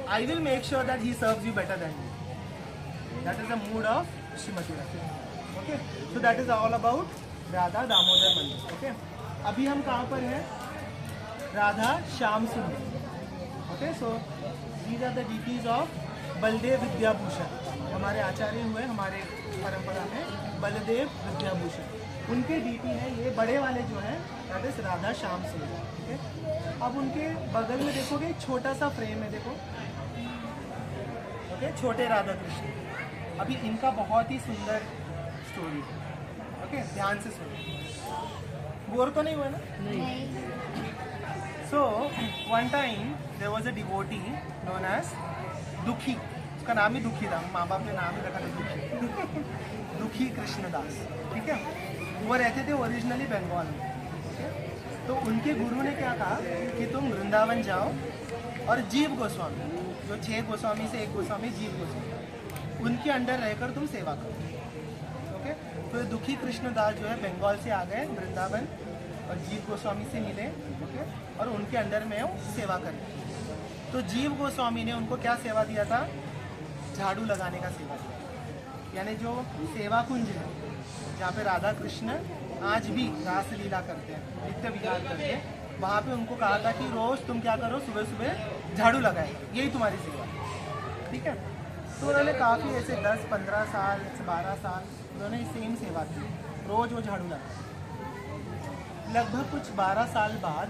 I will make sure that he serves you better than you. That is the mood off Shrimati Radha. Okay, so that is all about Radha Damodar मंदिर। ओके, अभी हम कहाँ पर हैं? Radha Shyam Sundar. Okay, so these are the deities of Baldev Vidyabhushan. हमारे आचार्य हुए हमारे परंपरा में बलदेव विद्याभूषण, उनके डीटी है ये बड़े वाले जो हैं, that is Radha Shyam Sundar. Okay, अब उनके बगल में देखोगे एक छोटा सा फ्रेम है, देखो। ओके, छोटे राधा कृष्ण। अभी इनका बहुत ही सुंदर स्टोरी है। ओके, ध्यान से सुनो, बोर तो नहीं हुआ ना? So one time there was a devotee known as Dukhi. उसका नाम ही दुखी था, माँ बाप ने नाम ही रखा था दुखी। दुखी कृष्णदास। ठीक है, वो रहते थे ओरिजिनली बंगाल में। तो उनके गुरु ने क्या कहा कि तुम वृंदावन जाओ और जीव गोस्वामी, जो 6 गोस्वामी से एक गोस्वामी जीव गोस्वामी, उनके अंडर रहकर तुम सेवा करो। ओके, तो दुखी कृष्णदास जो है बंगाल से आ गए वृंदावन और जीव गोस्वामी से मिले। ओके, और उनके अंडर में वो सेवा करें। तो जीव गोस्वामी ने उनको क्या सेवा दिया था? झाड़ू लगाने का सेवा दिया। यानी जो सेवा कुंज है जहाँ पे राधा कृष्ण आज भी रास लीला करते हैं, नित्य विहार करते हैं, वहाँ पे उनको कहा था कि रोज तुम क्या करो, सुबह सुबह झाड़ू लगाए, यही तुम्हारी सेवा। ठीक है, तो उन्होंने काफ़ी ऐसे 10-15 साल 12 साल उन्होंने सेम सेवा की, रोज वो झाड़ू लगाए। लगभग कुछ 12 साल बाद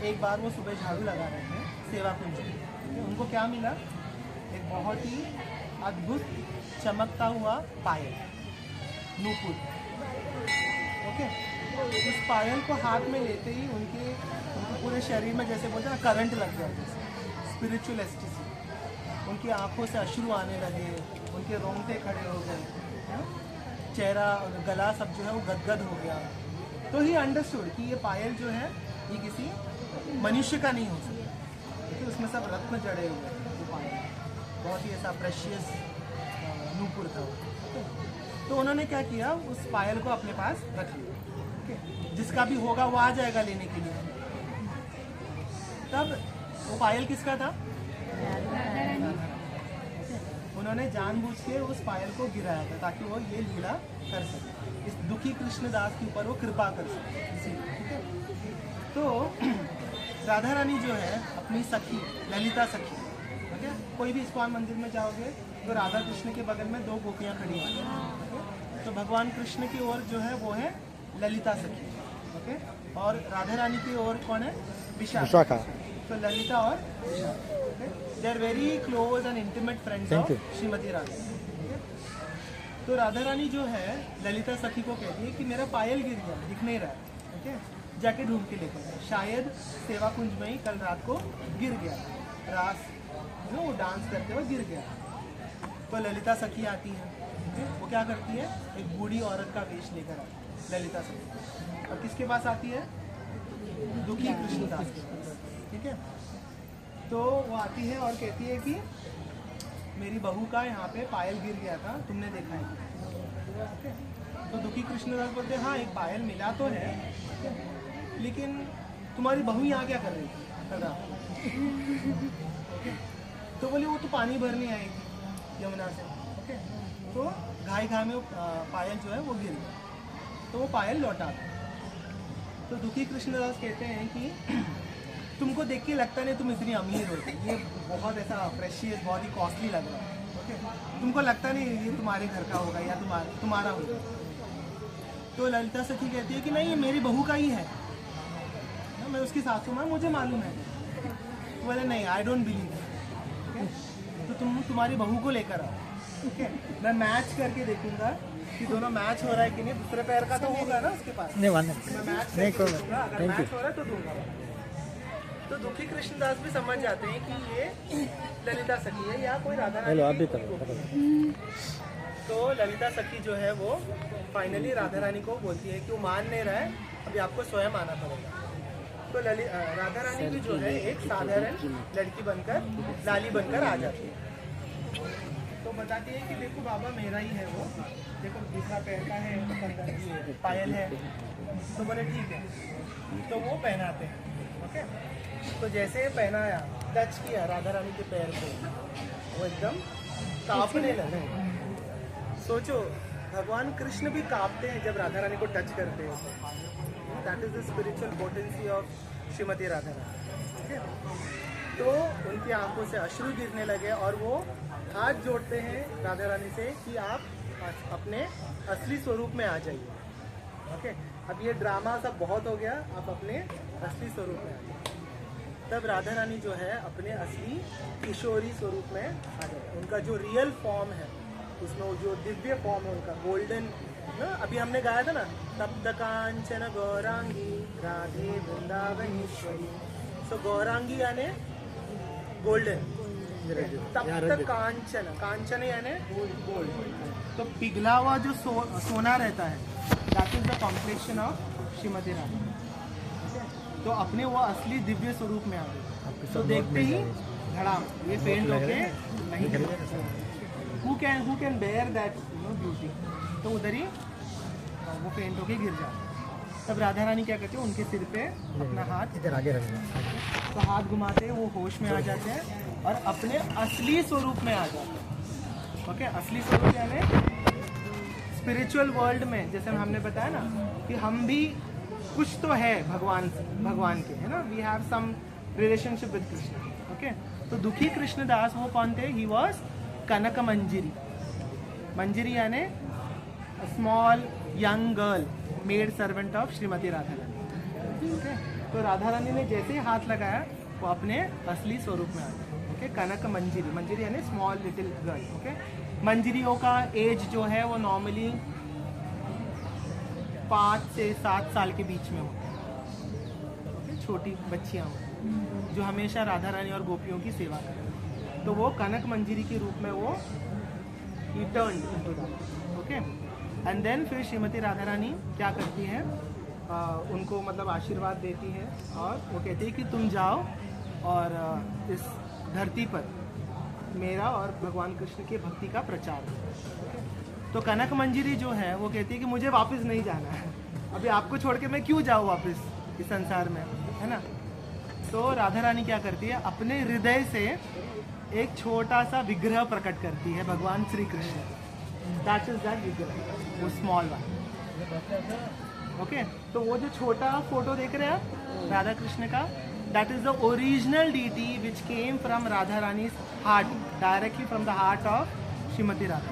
एक बार वो सुबह झाड़ू लगा रहे थे सेवा कुंज में। उनको क्या मिला? एक बहुत ही अद्भुत चमकता हुआ पायल, नूपुर। ओके, उस पायल को हाथ में लेते ही उनके पूरे शरीर में जैसे बोलते हैं ना करंट लग गया, जैसे स्पिरिचुअल एस्टिसी। उनकी आंखों से अश्रु आने लगे, उनके रोंगटे खड़े हो गए, चेहरा और गला सब जो है वो गदगद हो गया। तो ही अंडरस्टूड कि ये पायल जो है ये किसी मनुष्य का नहीं हो सकता, क्योंकि उसमें सब रत्न जड़े हुए हैं। वो पायल बहुत ही ऐसा प्रेशियस नूपुर था। तो उन्होंने क्या किया, उस पायल को अपने पास रख लिया। ओके, जिसका भी होगा वो आ जाएगा लेने के लिए। तब वो पायल किसका था? उन्होंने जानबूझ के उस पायल को गिराया था ताकि वो ये लीला कर सके, इस दुखी कृष्णदास के ऊपर वो कृपा कर सके इसीलिए, ठीक है। तो राधा रानी जो है अपनी सखी ललिता सखी, ठीक है, कोई भी इस्कॉन मंदिर में जाओगे तो राधा कृष्ण के बगल में 2 गोपियाँ खड़ी हैं, ओके। तो भगवान कृष्ण की ओर जो है वो है ललिता सखी, ओके, और राधा रानी की ओर कौन है? विशाखा। तो ललिता और Vishakha, okay, they are very close and intimate friends of Shrimati Radha. तो राधा रानी जो है ललिता सखी को कहती है कि मेरा पायल गिर गया, दिख नहीं रहा है, ओके, जाके ढूंढ के लेकर आए। शायद सेवा कुंज में ही कल रात को गिर गया, रास जो वो डांस करते हुए गिर गया। तो ललिता सखी आती है, okay? वो क्या करती है? एक बूढ़ी औरत का वेश लेकर आती है ललिता सखी, और किसके पास आती है? दुखी कृष्णदास के पास, ठीक है। तो वो आती है और कहती है कि मेरी बहू का यहाँ पे पायल गिर गया था, तुमने देखा है? ओके। तो दुखी कृष्णदास बोलते हैं हाँ एक पायल मिला तो है, लेकिन तुम्हारी बहू यहाँ क्या कर रही थी कल रात? ओके। तो बोले वो तो पानी भरने आई थी यमुना से, ओके। तो घाई घाई में पायल जो है वो गिर गया, तो वो पायल लौटा था। तो दुखी कृष्णदास कहते हैं कि तुमको देख के लगता नहीं तुम इतनी अमीर हो, ये बहुत ऐसा प्रेशियस बहुत ही कॉस्टली लग रहा है, ओके, तुमको लगता नहीं ये तुम्हारे घर का होगा या तुम्हारा होगा। तो ललिता सखी कहती है कि नहीं ये मेरी बहू का ही है ना, मैं उसकी सासू माँ, मुझे मालूम है। तो बोले नहीं आई डोंट बिलीव, तो तुम्हारी बहू को लेकर आओ, ठीक है, मैं मैच करके देखूंगा कि दोनों मैच हो रहा है कि नहीं, दूसरे पैर का तो होगा ना उसके पास, नहीं मैं मैच नहीं करके देखूंगा, अगर मैच हो रहा है तो दूंगा। तो दुखी कृष्णदास भी समझ जाते हैं कि ये ललिता सखी है या कोई राधा रानी। आप भी करो। तो ललिता सखी जो है वो फाइनली राधा रानी को बोलती है कि वो मान नहीं रहा है, अभी आपको स्वयं आना पड़ेगा। तो राधा रानी भी जो है एक साधारण लड़की बनकर लाली बनकर आ जाती है। तो बताती है कि देखो बाबा मेरा ही है वो, देखो दूसरा पैर का है, पायल है। तो बोले ठीक है, तो वो पहनाते हैं, ओके। तो जैसे पहनाया, टच किया राधा रानी के पैर को, वो एकदम कांपने लगे। सोचो भगवान कृष्ण भी कांपते हैं जब राधा रानी को टच करते हैं। That is the spiritual potency of Shrimati Radha Rani. तो उनकी आंखों से अश्रु गिरने लगे और वो हाथ जोड़ते हैं राधा रानी से कि आप अपने असली स्वरूप में आ जाइए, ओके। अब ये ड्रामा सब बहुत हो गया, आप अपने असली स्वरूप में आ जाइए। तब राधा रानी जो है अपने असली किशोरी स्वरूप में आ जाए, उनका जो रियल फॉर्म है उसमें जो दिव्य फॉर्म है उनका गोल्डन ना, अभी हमने गाया था ना, तप्त कांचन गौरांगी राधे वृंदावनेश्वरी। सो गौरांगी यानी गोल्डन, तप्त कांचन, कांचन यानी गोल्ड। तो पिघला हुआ जो सोना रहता है, that is the complexion of Shrimati Radha. तो अपने वो असली दिव्य स्वरूप में आ गए। तो देखते ही धड़ाम ये पेंट होके नहीं, who can bear that beauty, तो उधर ही वो पेंट होके गिर जाता। तब राधा रानी क्या करते हैं, उनके सिर पे अपना हाथ इधर आगे रखना, तो हाथ घुमाते वो होश में आ जाते हैं और अपने असली स्वरूप में आ जाते हैं, ओके। असली स्वरूप यानी स्पिरिचुअल वर्ल्ड में, जैसे हमने बताया ना कि हम भी कुछ तो है भगवान के, है ना, we have some relationship with Krishna, okay. तो दुखी कृष्णदास वो कौन थे? ही वॉज कनक मंजिरी। मंजिरी यानी small young girl, maid servant of Shrimati Radha Rani, okay. तो राधा रानी ने जैसे ही हाथ लगाया वो अपने असली स्वरूप में आ गया, ओके। कनक मंजिरी, मंजिरी यानी स्मॉल लिटिल गर्ल, ओके। मंजिरियों का एज जो है वो नॉर्मली 5 से 7 साल के बीच में होता है, छोटी बच्चियाँ होती जो हमेशा राधा रानी और गोपियों की सेवा करें। तो वो कनक मंजिरी के रूप में वो टर्न, ओके। एंड देन फिर श्रीमती राधा रानी क्या करती है, उनको मतलब आशीर्वाद देती है और वो कहती है कि तुम जाओ और इस धरती पर मेरा और भगवान कृष्ण के भक्ति का प्रचार करो। तो कनक मंजिरी जो है वो कहती है कि मुझे वापस नहीं जाना है, अभी आपको छोड़ के मैं क्यों जाऊँ वापस इस संसार में, है ना। तो राधा रानी क्या करती है, अपने हृदय से एक छोटा सा विग्रह प्रकट करती है भगवान Shri Krishna. That is that विग्रह, वो स्मॉल वन। ओके, तो वो जो छोटा फोटो देख रहे हैं आप राधा कृष्ण का, that is the original deity which came from Radha Rani's heart, directly from the heart of Shrimati Radha.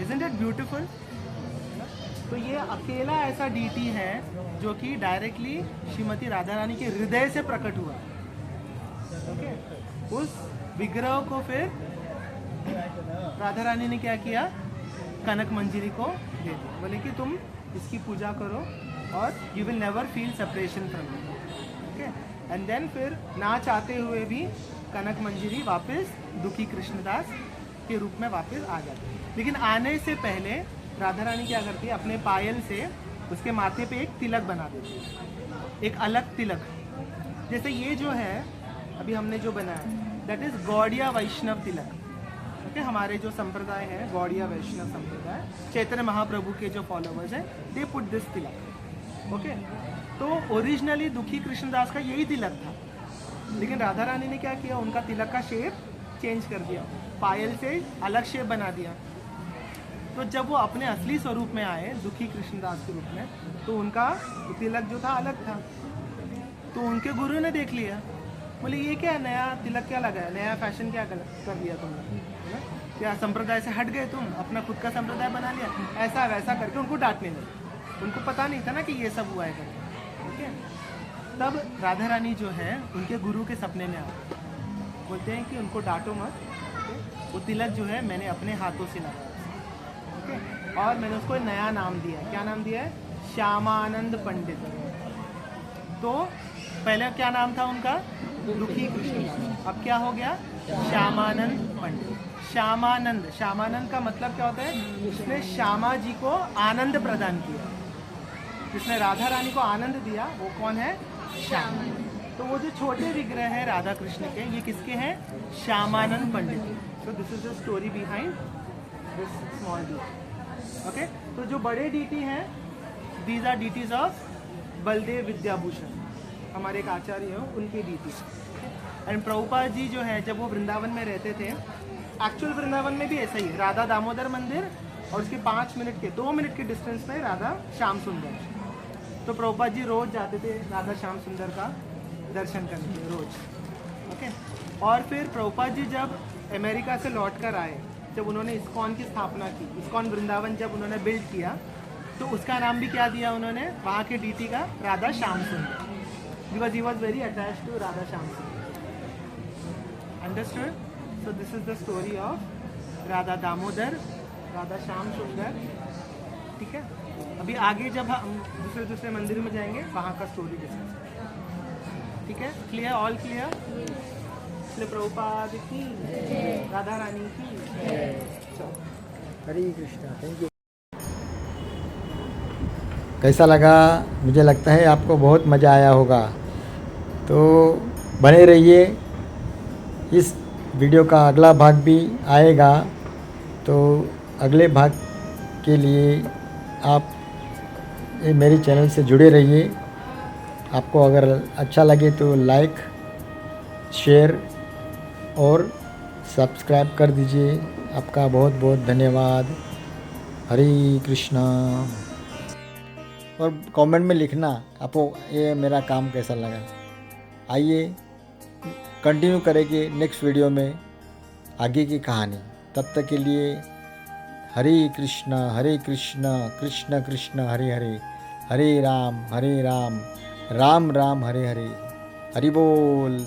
Isn't it beautiful? तो ये अकेला ऐसा डीटी है जो कि डायरेक्टली श्रीमती राधा रानी के हृदय से प्रकट हुआ। ओके, उस विग्रह को फिर राधा रानी ने क्या किया, कनक मंजरी को दे दिया। बोले कि तुम इसकी पूजा करो और you will never feel separation from me. Okay, and then फिर ना चाहते हुए भी कनक मंजरी वापस दुखी कृष्णदास के रूप में वापस आ जाती है। लेकिन आने से पहले राधा रानी क्या करती है, अपने पायल से उसके माथे पे एक तिलक बना देती है, एक अलग तिलक। जैसे ये जो है अभी हमने जो बनाया, that is Gaudiya Vaishnava tilak. Okay, हमारे जो संप्रदाय है गौड़िया वैष्णव संप्रदाय, चैतन्य महाप्रभु के जो फॉलोवर्स हैं, they put this Tilak. Okay, तो ओरिजिनली दुखी कृष्णदास का यही तिलक था, लेकिन राधा रानी ने क्या किया, उनका तिलक का शेप चेंज कर दिया, पायल से अलग शेप बना दिया। तो जब वो अपने असली स्वरूप में आए दुखी कृष्णदास के रूप में, तो उनका तिलक जो था अलग था। तो उनके गुरु ने देख लिया, बोले ये क्या नया तिलक क्या लगा है, नया फैशन क्या कर लिया तुमने, है ना? क्या संप्रदाय से हट गए तुम, अपना खुद का संप्रदाय बना लिया, ऐसा वैसा करके उनको डांटने लगे। उनको पता नहीं था ना कि ये सब हुआ है करके। ठीक है, तब राधा रानी जो है उनके गुरु के सपने में आते, बोलते हैं कि उनको डांटो मत, वो तिलक जो है मैंने अपने हाथों से लगाया। ओके, और मैंने उसको एक नया नाम दिया। क्या नाम दिया है? श्यामानंद पंडित। तो पहले क्या नाम था उनका? दुखी कृष्ण। अब क्या हो गया? श्यामानंद पंडित। श्यामानंद, श्यामानंद का मतलब क्या होता है? जिसने श्यामा जी को आनंद प्रदान किया, जिसने राधा रानी को आनंद दिया, वो कौन है? श्याम। तो वो जो छोटे विग्रह है राधा कृष्ण के, ये किसके हैं? Shyamananda Pandit. So this is the story behind this small deity. Okay, तो जो बड़े डीटी हैं, these are deities of Baldev Vidyabhushan, हमारे एक आचार्य हैं उनके डीटी। एंड प्रभुपाद जी जो है, जब वो वृंदावन में रहते थे, एक्चुअल वृंदावन में भी ऐसा ही, राधा दामोदर मंदिर और उसके 2 मिनट के डिस्टेंस में राधा श्याम सुंदर। तो प्रभुपाद जी रोज जाते थे राधा श्याम सुंदर का दर्शन करने के, रोज। ओके, और फिर प्रभुपाद जी जब अमेरिका से लौट कर आए, जब उन्होंने इस्कॉन की स्थापना की, इस्कॉन वृंदावन जब उन्होंने बिल्ड किया, तो उसका नाम भी क्या दिया उन्होंने वहाँ के डीटी का? Radha Shyam Sundar, because he was very attached to Radha Shyam Sundar. Understood? So this is the story of Radha Damodar, Radha Shyam Sundar. ठीक है, अभी आगे जब हम दूसरे मंदिर में जाएंगे, वहाँ का स्टोरी डिस्कस। ठीक है, क्लियर? All clear? इसलिए प्रभुपाद की, राधा रानी की। हरे कृष्णा। Thank you. कैसा लगा? मुझे लगता है आपको बहुत मज़ा आया होगा। तो बने रहिए, इस वीडियो का अगला भाग भी आएगा। तो अगले भाग के लिए आप ये मेरे चैनल से जुड़े रहिए। आपको अगर अच्छा लगे तो लाइक, शेयर और सब्सक्राइब कर दीजिए। आपका बहुत बहुत धन्यवाद। हरे कृष्णा। और कमेंट में लिखना आपको ये मेरा काम कैसा लगा। आइए कंटिन्यू करेंगे नेक्स्ट वीडियो में आगे की कहानी। तब तक के लिए हरे कृष्णा कृष्ण कृष्ण हरे हरे, हरे राम राम राम हरे हरे। हरि बोल।